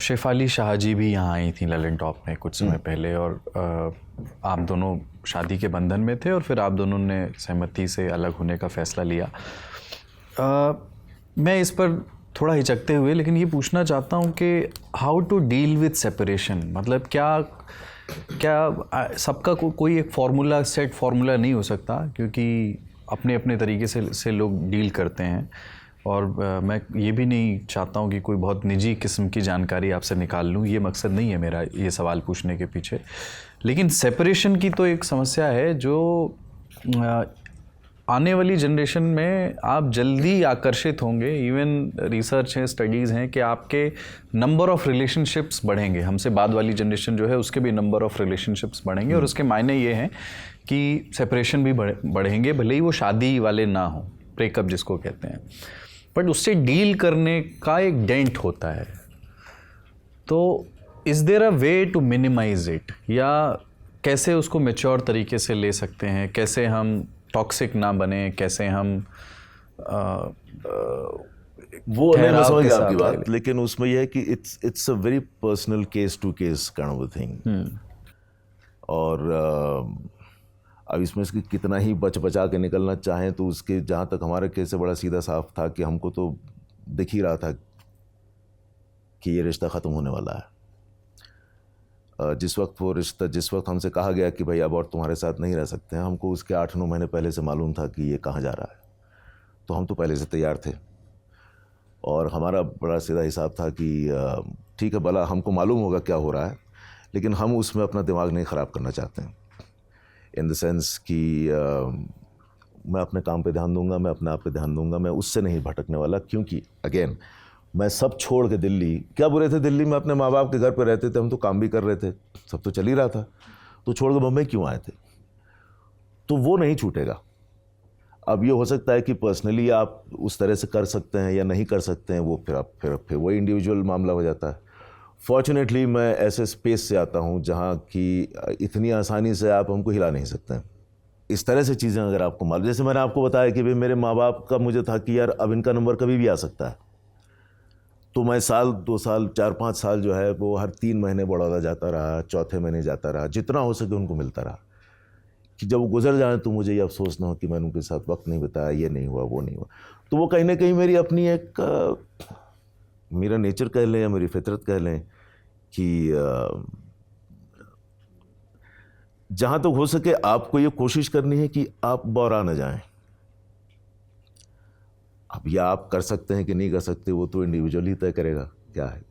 शेफाली शाह जी भी यहाँ आई थी ललन टॉप में कुछ समय पहले, और आप दोनों शादी के बंधन में थे और फिर आप दोनों ने सहमति से अलग होने का फ़ैसला लिया। मैं इस पर थोड़ा हिचकते हुए लेकिन ये पूछना चाहता हूँ कि how to deal with separation, मतलब क्या सबका कोई एक फार्मूला, सेट फार्मूला नहीं हो सकता, क्योंकि अपने अपने तरीके से लोग डील करते हैं। और मैं ये भी नहीं चाहता हूँ कि कोई बहुत निजी किस्म की जानकारी आपसे निकाल लूँ, ये मकसद नहीं है मेरा ये सवाल पूछने के पीछे। लेकिन सेपरेशन की तो एक समस्या है जो आने वाली जनरेशन में आप जल्दी आकर्षित होंगे। इवन रिसर्च है, स्टडीज़ हैं कि आपके नंबर ऑफ़ रिलेशनशिप्स बढ़ेंगे। हमसे बाद वाली जनरेशन जो है उसके भी नंबर ऑफ़ रिलेशनशिप्स बढ़ेंगे, और उसके मायने ये हैं कि सेपरेशन भी बढ़ेंगे, भले ही वो शादी वाले ना हो, ब्रेकअप जिसको कहते हैं, बट उससे डील करने का एक डेंट होता है। तो is there a way to minimise it, या कैसे उसको मैच्योर तरीके से ले सकते हैं, कैसे हम टॉक्सिक ना बने, कैसे हम वो नहीं, मैं समझ गया आपकी बात, लेकिन उसमें यह है कि it's a very personal case to case kind of thing. और अब इसमें से कितना ही बचा के निकलना चाहें तो उसके, जहाँ तक हमारे केस से बड़ा सीधा साफ था कि हमको तो दिख ही रहा था कि ये रिश्ता ख़त्म होने वाला है। जिस वक्त हमसे कहा गया कि भाई अब और तुम्हारे साथ नहीं रह सकते हैं, हमको उसके 8-9 महीने पहले से मालूम था कि ये कहाँ जा रहा है। तो हम तो पहले से तैयार थे, और हमारा बड़ा सीधा हिसाब था कि ठीक है, भला हमको मालूम होगा क्या हो रहा है, लेकिन हम उसमें अपना दिमाग नहीं ख़राब करना चाहते हैं, इन द सेंस कि मैं अपने काम पे ध्यान दूंगा, मैं अपने आप पे ध्यान दूंगा, मैं उससे नहीं भटकने वाला। क्योंकि अगेन मैं सब छोड़ के दिल्ली, क्या बुरे थे दिल्ली में अपने माँ बाप के घर पे रहते थे, हम तो काम भी कर रहे थे, सब तो चल ही रहा था, तो छोड़ के बम्बई क्यों आए थे? तो वो नहीं छूटेगा। अब ये हो सकता है कि पर्सनली आप उस तरह से कर सकते हैं या नहीं कर सकते हैं, वो फिर वही इंडिविजुअल मामला हो जाता है। फॉर्चुनेटली मैं ऐसे स्पेस से आता हूँ जहाँ की इतनी आसानी से आप हमको हिला नहीं सकते हैं। इस तरह से चीज़ें अगर आपको मालूम, जैसे मैंने आपको बताया कि भाई मेरे माँ बाप का मुझे था कि यार अब इनका नंबर कभी भी आ सकता है, तो मैं 1-2 साल 4-5 साल जो है वो हर 3 महीने बड़ौदा जाता रहा, चौथे महीने जाता रहा, जितना हो सके उनको मिलता रहा, कि जब वो गुजर जाए तो मुझे ये अफसोस ना हो कि मैंने उनके साथ वक्त नहीं बिताया, ये नहीं हुआ, वो नहीं हुआ। तो वो कहीं ना कहीं मेरी अपनी एक मेरा नेचर कह लें या मेरी फितरत कह लें कि जहाँ तक हो सके आपको ये कोशिश करनी है कि आप बौरा न जाएं। अब या आप कर सकते हैं कि नहीं कर सकते, वो तो इंडिविजुअल ही तय करेगा क्या है।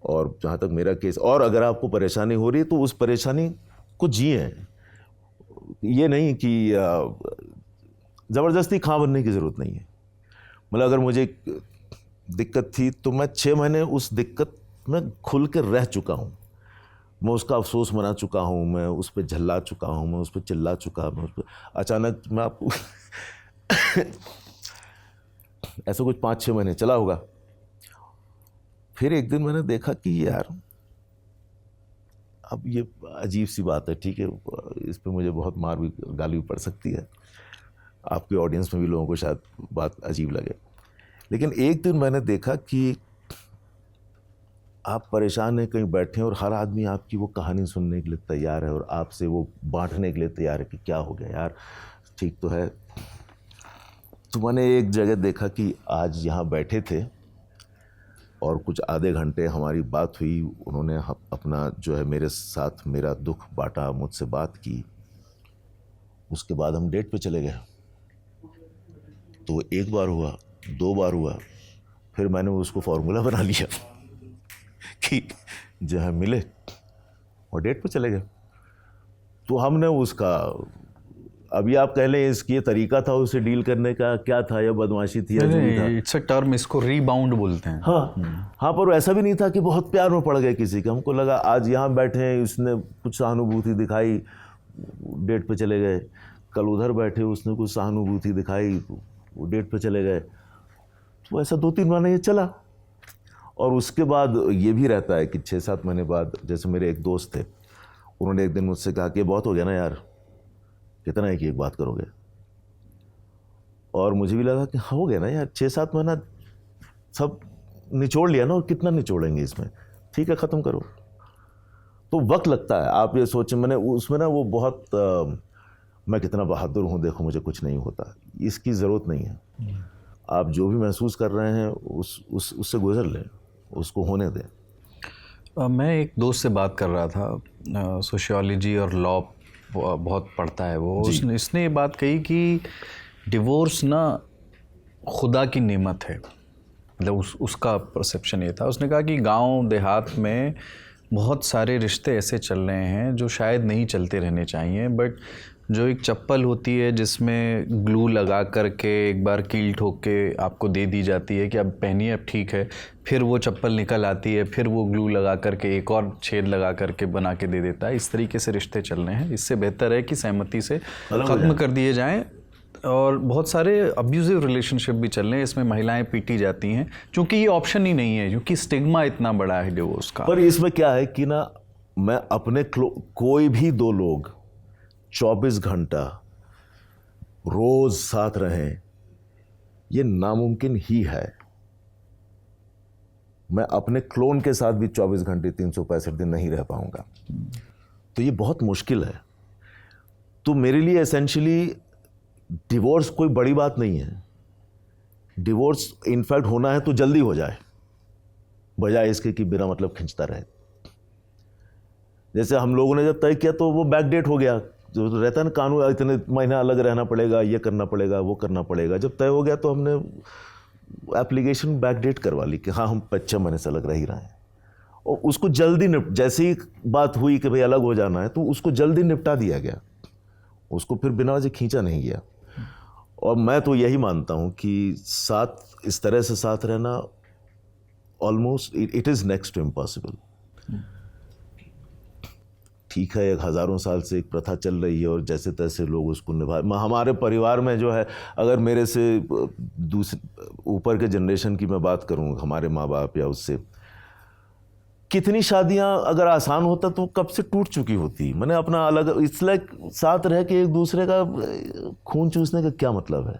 और जहाँ तक मेरा केस, और अगर आपको परेशानी हो रही है तो उस परेशानी को जिए, ये नहीं कि ज़बरदस्ती खां बनने की ज़रूरत नहीं है। मतलब अगर मुझे दिक्कत थी तो मैं 6 महीने उस दिक्कत में खुल कर रह चुका हूँ, मैं उसका अफसोस मना चुका हूँ, मैं उस पर झल्ला चुका हूँ, मैं उस पर चिल्ला चुका, मैं उस पर अचानक मैं आपको ऐसा कुछ 5-6 महीने चला होगा। फिर एक दिन मैंने देखा कि यार अब ये अजीब सी बात है, ठीक है, इस पे मुझे बहुत मार भी, गाली भी पड़ सकती है, आपके ऑडियंस में भी लोगों को शायद बात अजीब लगे, लेकिन एक दिन मैंने देखा कि आप परेशान हैं, कहीं बैठे हैं और हर आदमी आपकी वो कहानी सुनने के लिए तैयार है और आपसे वो बांटने के लिए तैयार है कि क्या हो गया यार, ठीक तो है। तो मैंने एक जगह देखा कि आज यहाँ बैठे थे और कुछ आधे घंटे हमारी बात हुई, उन्होंने अपना जो है मेरे साथ मेरा दुख बांटा, मुझसे बात की, उसके बाद हम डेट पे चले गए। तो 1 बार हुआ, 2 बार हुआ, फिर मैंने उसको फॉर्मूला बना लिया कि जो है मिले और डेट पे चले गए। तो हमने उसका, अभी आप कह लें इसकी ये तरीका था उसे डील करने का, क्या था, या बदमाशी थी या जो भी था, इट्स अ टर्म, इसको रीबाउंड बोलते हैं। हाँ, पर ऐसा भी नहीं था कि बहुत प्यार में पड़ गए किसी के। हमको लगा आज यहाँ बैठे हैं, उसने कुछ सहानुभूति दिखाई, डेट पे चले गए, कल उधर बैठे उसने कुछ सहानुभूति दिखाई, वो डेट पे चले गए। तो ऐसा 2-3 महीने ये चला। और उसके बाद ये भी रहता है कि 6-7 महीने बाद, जैसे मेरे एक दोस्त थे, उन्होंने एक दिन मुझसे कहा कि बहुत हो गया ना यार, कितना है कि एक बात करोगे। और मुझे भी लगा कि हो गया ना यार, 6-7 महीना सब निचोड़ लिया ना, और कितना निचोड़ेंगे इसमें, ठीक है ख़त्म करो। तो वक्त लगता है। आप ये सोचें, मैंने उसमें ना वो बहुत मैं कितना बहादुर हूँ, देखो मुझे कुछ नहीं होता, इसकी ज़रूरत नहीं है। आप जो भी महसूस कर रहे हैं उससे गुजर लें, उसको होने दें। मैं एक दोस्त से बात कर रहा था, सोशियोलॉजी और लॉ बहुत पढ़ता है वो, इसने ये बात कही कि डिवोर्स ना खुदा की नेमत है। मतलब उसका परसेप्शन ये था। उसने कहा कि गांव देहात में बहुत सारे रिश्ते ऐसे चल रहे हैं जो शायद नहीं चलते रहने चाहिए, बट जो एक चप्पल होती है जिसमें ग्लू लगा करके एक बार कील ठोक के आपको दे दी जाती है कि अब पहनिए, अब ठीक है, फिर वो चप्पल निकल आती है, फिर वो ग्लू लगा करके एक और छेद लगा करके बना के दे देता है। इस तरीके से रिश्ते चल रहे हैं। इससे बेहतर है कि सहमति से ख़त्म कर दिए जाएं। और बहुत सारे अब्यूजिव रिलेशनशिप भी चल रहे हैं, इसमें महिलाएं पीटी जाती हैं, क्योंकि ये ऑप्शन ही नहीं है, क्योंकि स्टिग्मा इतना बड़ा है डिवोर्स का। पर इसमें क्या है कि ना, मैं अपने कोई भी दो लोग 24 घंटा रोज साथ रहें, ये नामुमकिन ही है। मैं अपने क्लोन के साथ भी 24 घंटे 365 दिन नहीं रह पाऊंगा, तो ये बहुत मुश्किल है। तो मेरे लिए एसेंशियली डिवोर्स कोई बड़ी बात नहीं है। डिवोर्स इनफैक्ट होना है तो जल्दी हो जाए, बजाय इसके कि बिना मतलब खिंचता रहे। जैसे हम लोगों ने जब तय किया तो वो बैकडेट हो गया, जो रहता है ना कानून, इतने महीना अलग रहना पड़ेगा, ये करना पड़ेगा, वो करना पड़ेगा। जब तय हो गया तो हमने एप्लीकेशन बैकडेट करवा ली कि हाँ हम 5 महीने से अलग रह ही रहे हैं, और उसको जल्दी जैसे ही बात हुई कि भाई अलग हो जाना है तो उसको जल्दी निपटा दिया गया, उसको फिर बिना वजह खींचा नहीं गया। और मैं तो यही मानता हूँ कि साथ इस तरह से साथ रहना almost it is next to impossible. ठीक है, 1000 साल से एक प्रथा चल रही है और जैसे तैसे लोग उसको निभा। हमारे परिवार में जो है, अगर मेरे से दूसरे ऊपर के जनरेशन की मैं बात करूँ, हमारे माँ बाप या उससे, कितनी शादियां अगर आसान होता तो कब से टूट चुकी होती। मैंने अपना अलग, इसलिए साथ रह के एक दूसरे का खून चूसने का क्या मतलब है।